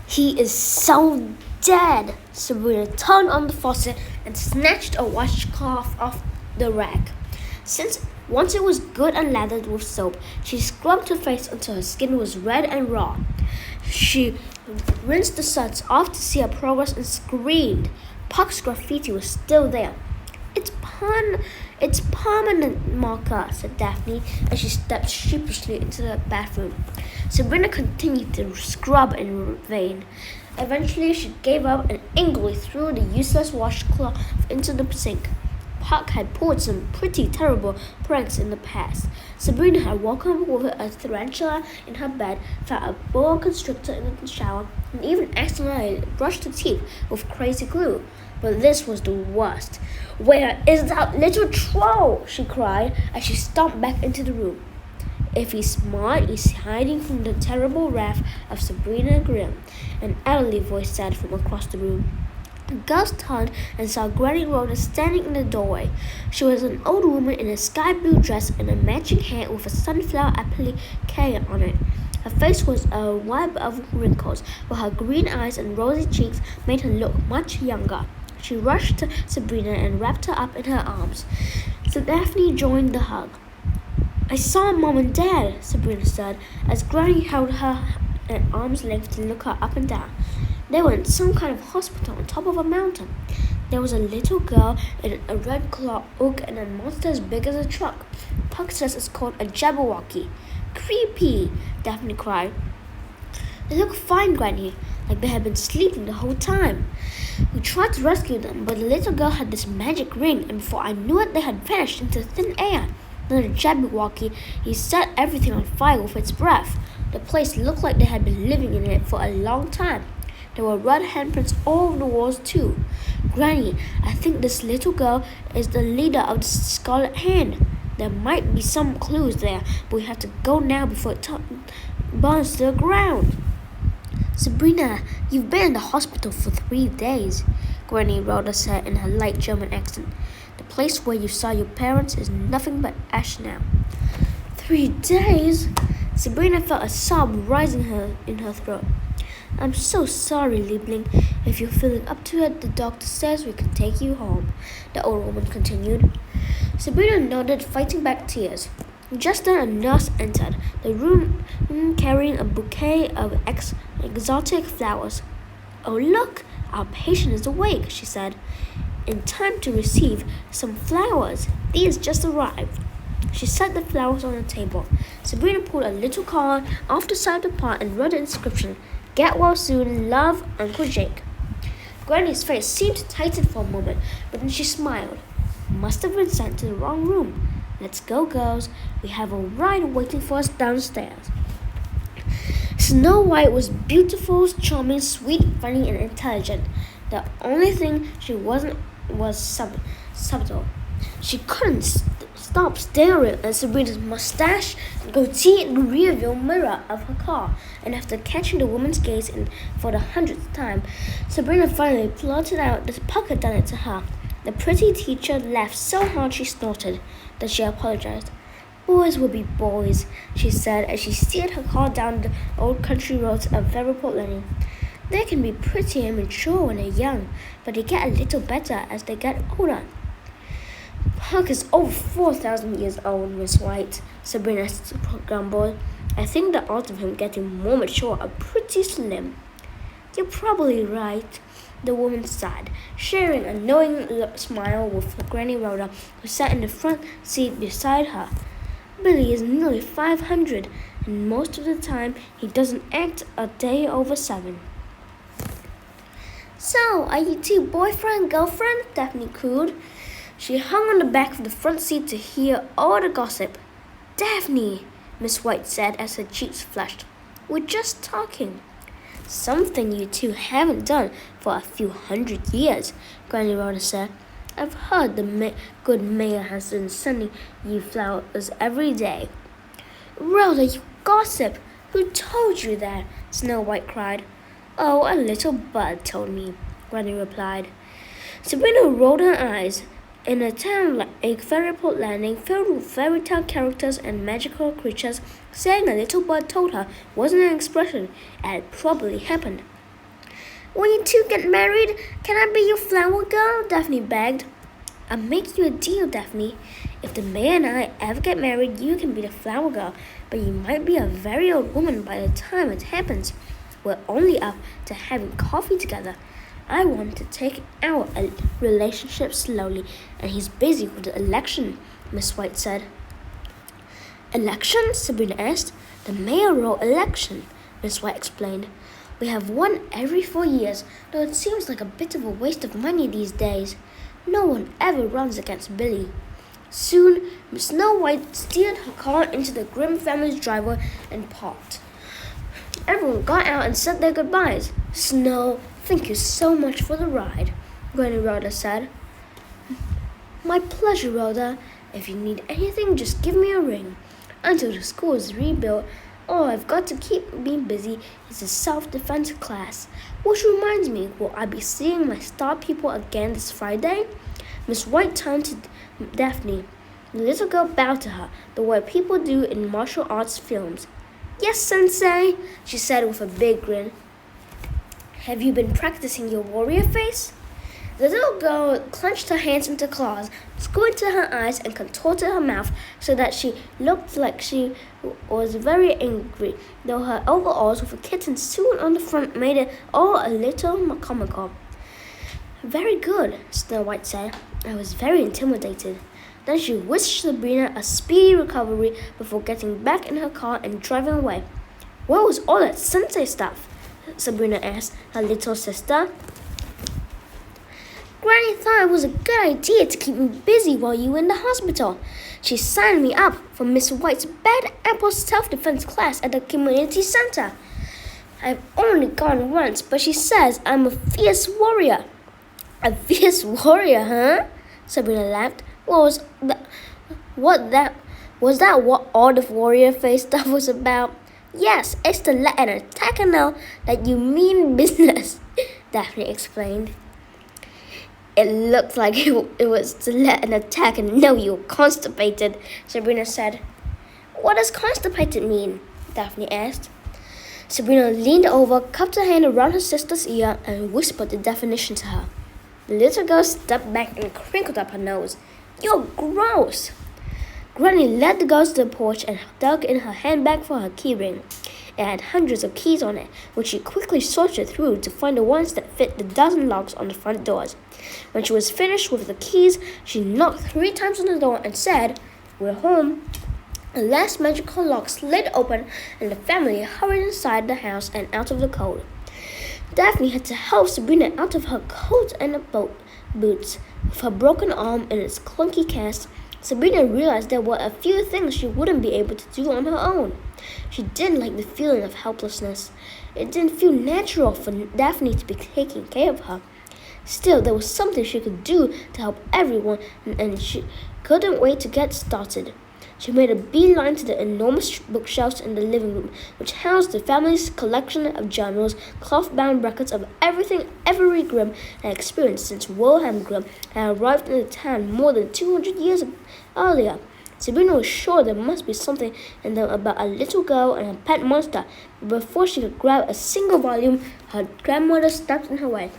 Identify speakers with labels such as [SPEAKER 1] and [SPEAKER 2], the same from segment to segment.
[SPEAKER 1] He is so dead! Sabrina turned on the faucet and snatched a washcloth off the rack. Once it was good and lathered with soap, she scrubbed her face until her skin was red and raw. She rinsed the suds off to see her progress and screamed. Puck's graffiti was still there. It's permanent marker, said Daphne as she stepped sheepishly into the bathroom. Sabrina continued to scrub in vain. Eventually, she gave up and angrily threw the useless washcloth into the sink. Puck had pulled some pretty terrible pranks in the past. Sabrina had woken up with a tarantula in her bed, found a boa constrictor in the shower, and even accidentally brushed her teeth with crazy glue. But this was the worst. "Where is that little troll?" she cried as she stomped back into the room. "If he's smart, he's hiding from the terrible wrath of Sabrina Grimm," an elderly voice said from across the room. The girls turned and saw Granny Rhoda standing in the doorway. She was an old woman in a sky blue dress and a matching hat with a sunflower applique on it. Her face was a web of wrinkles, but her green eyes and rosy cheeks made her look much younger. She rushed to Sabrina and wrapped her up in her arms. So Daphne joined the hug. "I saw Mom and Dad," Sabrina said, as Granny held her at arm's length to look her up and down. They were in some kind of hospital on top of a mountain. There was a little girl in a red cloak and a monster as big as a truck. Puck says it's called a Jabberwocky. "Creepy!" Daphne cried. "They look fine, Granny, like they had been sleeping the whole time. We tried to rescue them, but the little girl had this magic ring, and before I knew it, they had vanished into thin air. Then the Jabberwocky, he set everything on fire with its breath. The place looked like they had been living in it for a long time. There were red handprints all over the walls too. Granny, I think this little girl is the leader of the Scarlet Hand. There might be some clues there, but we have to go now before it burns to the ground." "Sabrina, you've been in the hospital for 3 days," Granny Rhoda said in her light German accent. "The place where you saw your parents is nothing but ash now." 3 days? Sabrina felt a sob rising in her throat. "I'm so sorry, Liebling. If you're feeling up to it, the doctor says we can take you home," the old woman continued. Sabrina nodded, fighting back tears. Just then a nurse entered the room carrying a bouquet of exotic flowers. "Oh, look, our patient is awake," she said. "In time to receive some flowers. These just arrived." She set the flowers on the table. Sabrina pulled a little card off the side of the pot and wrote the inscription, "Get well soon, love, Uncle Jake." Granny's face seemed to tighten for a moment, but then she smiled. "Must have been sent to the wrong room. Let's go, girls. We have a ride waiting for us downstairs." Snow White was beautiful, charming, sweet, funny, and intelligent. The only thing she wasn't was subtle. She couldn't stop staring at Sabrina's mustache and goatee in the rearview mirror of her car, and after catching the woman's gaze for the 100th time, Sabrina finally blurted out that Puck had done it to her. The pretty teacher laughed so hard she snorted. Then she apologized. "Boys will be boys," she said as she steered her car down the old country roads of Fairport Landing. "They can be pretty and mature when they're young, but they get a little better as they get older." "Puck is over 4,000 years old, Miss White," Sabrina grumbled. "I think the odds of him getting more mature are pretty slim." "You're probably right," the woman sighed, sharing a knowing smile with Granny Rhoda, who sat in the front seat beside her. "Billy is nearly 500, and most of the time he doesn't act a day over 7. "So, are you two boyfriend and girlfriend?" Daphne cooed. She hung on the back of the front seat to hear all the gossip. "Daphne," Miss White said as her cheeks flushed, "we're just talking." "Something you two haven't done for a few 100 years, Granny Rhoda said. "I've heard the good mayor has been sending you flowers every day." "Rhoda, you gossip! Who told you that?" Snow White cried. "Oh, a little bud told me," Granny replied. Sabrina rolled her eyes. In a town like Fairport Landing, filled with fairy tale characters and magical creatures, saying a little bird told her wasn't an expression. It had probably happened. When you two get married, can I be your flower girl? Daphne begged. I'll make you a deal, Daphne. If the mayor and I ever get married, you can be the flower girl, but you might be a very old woman by the time it happens. We're only up to having coffee together. I want to take our relationship slowly, and he's busy with the election, Miss White said. Election? Sabrina asked. The mayoral election, Miss White explained. We have one every 4 years, though it seems like a bit of a waste of money these days. No one ever runs against Billy. Soon, Miss Snow White steered her car into the Grimm family's driveway and parked. Everyone got out and said their goodbyes. Snow, thank you so much for the ride, Granny Rhoda said. My pleasure, Rhoda. If you need anything, just give me a ring. Until the school is rebuilt, all I've got to keep me busy is a self-defense class. Which reminds me, will I be seeing my star pupil again this Friday? Miss White turned to Daphne. The little girl bowed to her, the way people do in martial arts films. Yes, Sensei, she said with a big grin. Have you been practicing your warrior face? The little girl clenched her hands into claws, squinted her eyes, and contorted her mouth so that she looked like she was very angry, though her overalls with a kitten soon on the front made it all a little comical. Very good, Snow White said. I was very intimidated. Then she wished Sabrina a speedy recovery before getting back in her car and driving away. What was all that sensei stuff? Sabrina asked her little sister. Granny thought it was a good idea to keep me busy while you were in the hospital. She signed me up for Miss White's Bad Apple self-defense class at the community center. I've only gone once, but she says I'm a fierce warrior. A fierce warrior, huh? Sabrina laughed. Was that what all the warrior face stuff was about? Yes, it's to let an attacker know that you mean business, Daphne explained. It looked like it was to let an attacker know you were constipated, Sabrina said. What does constipated mean? Daphne asked. Sabrina leaned over, cupped her hand around her sister's ear, and whispered the definition to her. The little girl stepped back and crinkled up her nose. You're gross! Granny led the girls to the porch and dug in her handbag for her keyring. It had hundreds of keys on it, which she quickly sorted through to find the ones that fit the dozen locks on the front doors. When she was finished with the keys, she knocked 3 times on the door and said, We're home. The last magical lock slid open, and the family hurried inside the house and out of the cold. Daphne had to help Sabrina out of her coat and boots. With her broken arm in its clunky cast, Sabrina realized there were a few things she wouldn't be able to do on her own. She didn't like the feeling of helplessness. It didn't feel natural for Daphne to be taking care of her. Still, there was something she could do to help everyone, and she couldn't wait to get started. She made a beeline to the enormous bookshelves in the living room, which housed the family's collection of journals, cloth-bound records of everything Avery Grimm had experienced since Wilhelm Grimm had arrived in the town more than 200 years earlier. Sabrina was sure there must be something in them about a little girl and a pet monster, but before she could grab a single volume, her grandmother stepped in her way.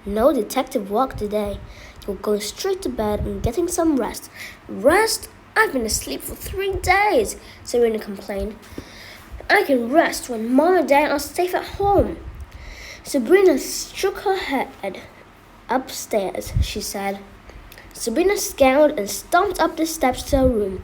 [SPEAKER 1] No detective work today. You're going straight to bed and getting some rest. Rest? I've been asleep for 3 days, Sabrina complained. I can rest when Mom and Dad are safe at home. Sabrina shook her head. Upstairs, she said. Sabrina scowled and stomped up the steps to her room.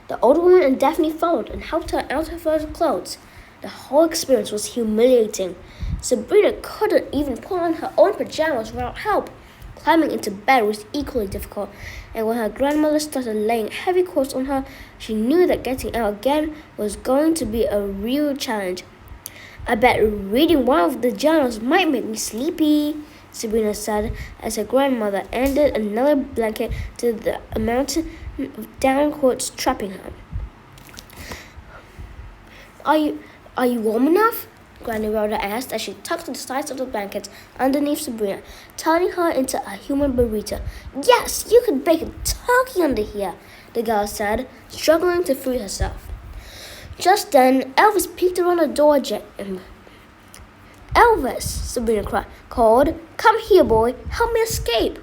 [SPEAKER 1] The old woman and Daphne followed and helped her out of her clothes. The whole experience was humiliating. Sabrina couldn't even put on her own pajamas without help. Climbing into bed was equally difficult, and when her grandmother started laying heavy coats on her, she knew that getting out again was going to be a real challenge. I bet reading one of the journals might make me sleepy, Sabrina said as her grandmother added another blanket to the amount of down coats trapping her. Are you warm enough? Granny Rhoda asked as she tucked the sides of the blankets underneath Sabrina, turning her into a human burrito. Yes, you could bake a turkey under here, the girl said, struggling to free herself. Just then, Elvis peeked around the door Elvis, Sabrina called. Come here, boy. Help me escape.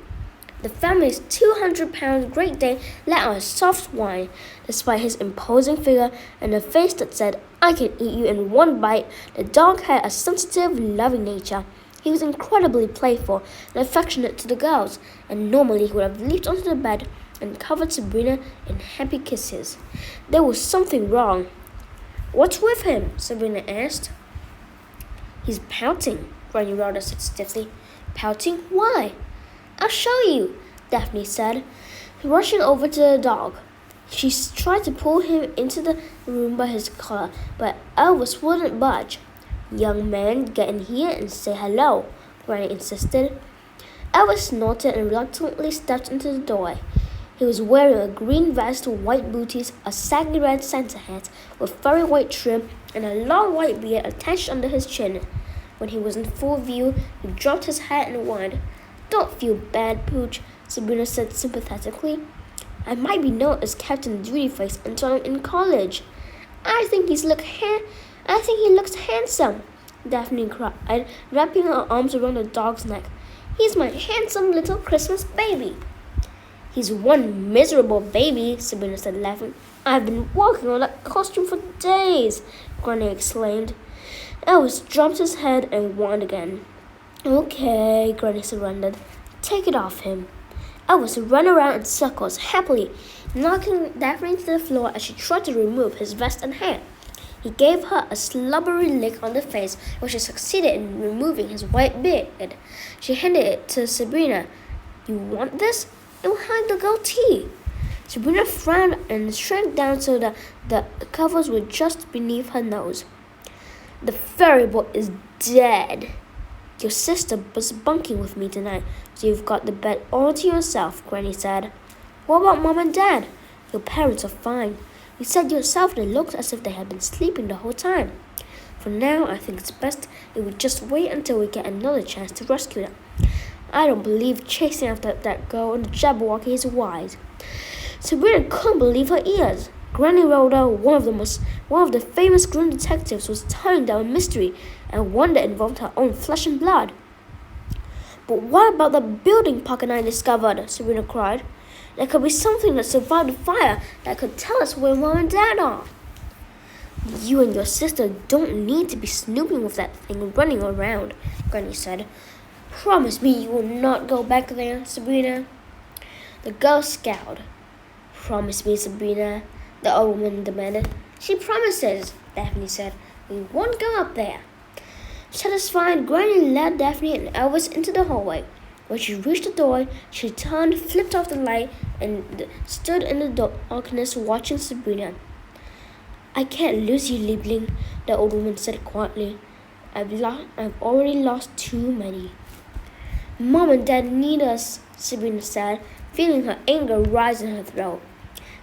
[SPEAKER 1] The family's 200-pound Great Dane let out a soft whine. Despite his imposing figure and a face that said, I can eat you in one bite, the dog had a sensitive, loving nature. He was incredibly playful and affectionate to the girls, and normally he would have leaped onto the bed and covered Sabrina in happy kisses. There was something wrong. What's with him? Sabrina asked. He's pouting, Granny Rhoda said stiffly. Pouting? Why? I'll show you, Daphne said, rushing over to the dog. She tried to pull him into the room by his collar, but Elvis wouldn't budge. Young man, get in here and say hello, Granny insisted. Elvis snorted and reluctantly stepped into the doorway. He was wearing a green vest, white booties, a saggy red Santa hat with furry white trim, and a long white beard attached under his chin. When he was in full view, he dropped his hat and whined. Don't feel bad, Pooch, Sabrina said sympathetically. I might be known as Captain Dutyface until I'm in college. I think he looks handsome, Daphne cried, wrapping her arms around the dog's neck. He's my handsome little Christmas baby. He's one miserable baby, Sabrina said, laughing. I've been working on that costume for days, Granny exclaimed. Elvis dropped his head and whined again. Okay, Granny surrendered. Take it off him. Elvis ran around in circles, happily, knocking Daphne to the floor as she tried to remove his vest and hat. He gave her a slobbery lick on the face, which she succeeded in removing his white beard. She handed it to Sabrina. You want this? It will hide the goatee. Sabrina frowned and shrank down so that the covers were just beneath her nose. The fairy boy is dead. Your sister was bunking with me tonight, so you've got the bed all to yourself, Granny said. What about Mom and Dad? Your parents are fine. You said yourself they looked as if they had been sleeping the whole time. For now, I think it's best if we just wait until we get another chance to rescue them. I don't believe chasing after that girl on the Jabberwocky is wise. Sabrina couldn't believe her ears. Granny Rhoda, one of the famous grim detectives, was telling them a mystery, and one that involved her own flesh and blood. But what about the building Puck and I discovered? Sabrina cried. There could be something that survived the fire that could tell us where Mom and Dad are. You and your sister don't need to be snooping with that thing running around, Granny said. Promise me you will not go back there, Sabrina. The girl scowled. Promise me, Sabrina, the old woman demanded. She promises, Daphne said. We won't go up there. Satisfied, Granny led Daphne and Elvis into the hallway. When she reached the door, she turned, flipped off the light, and stood in the darkness watching Sabrina. I can't lose you, Liebling, the old woman said quietly. I've already lost too many. Mom and Dad need us, Sabrina said, feeling her anger rise in her throat.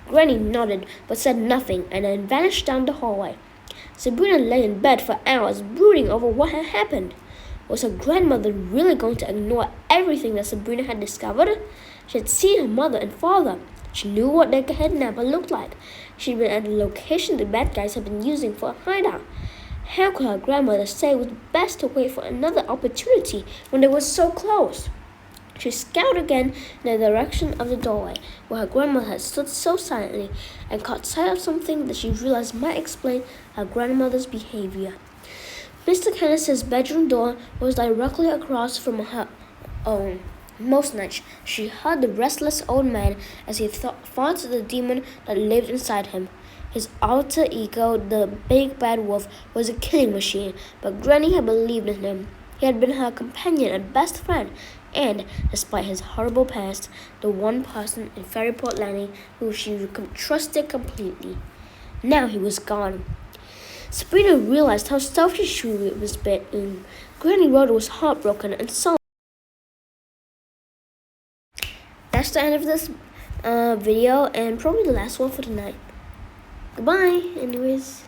[SPEAKER 1] Granny nodded but said nothing and then vanished down the hallway. Sabrina lay in bed for hours, brooding over what had happened. Was her grandmother really going to ignore everything that Sabrina had discovered? She had seen her mother and father. She knew what their kidnapper looked like. She'd been at the location the bad guys had been using for a hideout. How could her grandmother say it was best to wait for another opportunity when they were so close? She scowled again in the direction of the doorway, where her grandmother had stood so silently, and caught sight of something that she realized might explain her grandmother's behavior. Mr. Kenneth's bedroom door was directly across from her own. Most nights, she heard the restless old man as he fought the demon that lived inside him. His alter ego, the big bad wolf, was a killing machine, but Granny had believed in him. He had been her companion and best friend, and, despite his horrible past, the one person in Fairyport Landing who she trusted completely. Now he was gone. Sabrina realized how selfish she was being. Granny Rhoda was heartbroken and so. That's the end of this video, and probably the last one for tonight. Goodbye, anyways.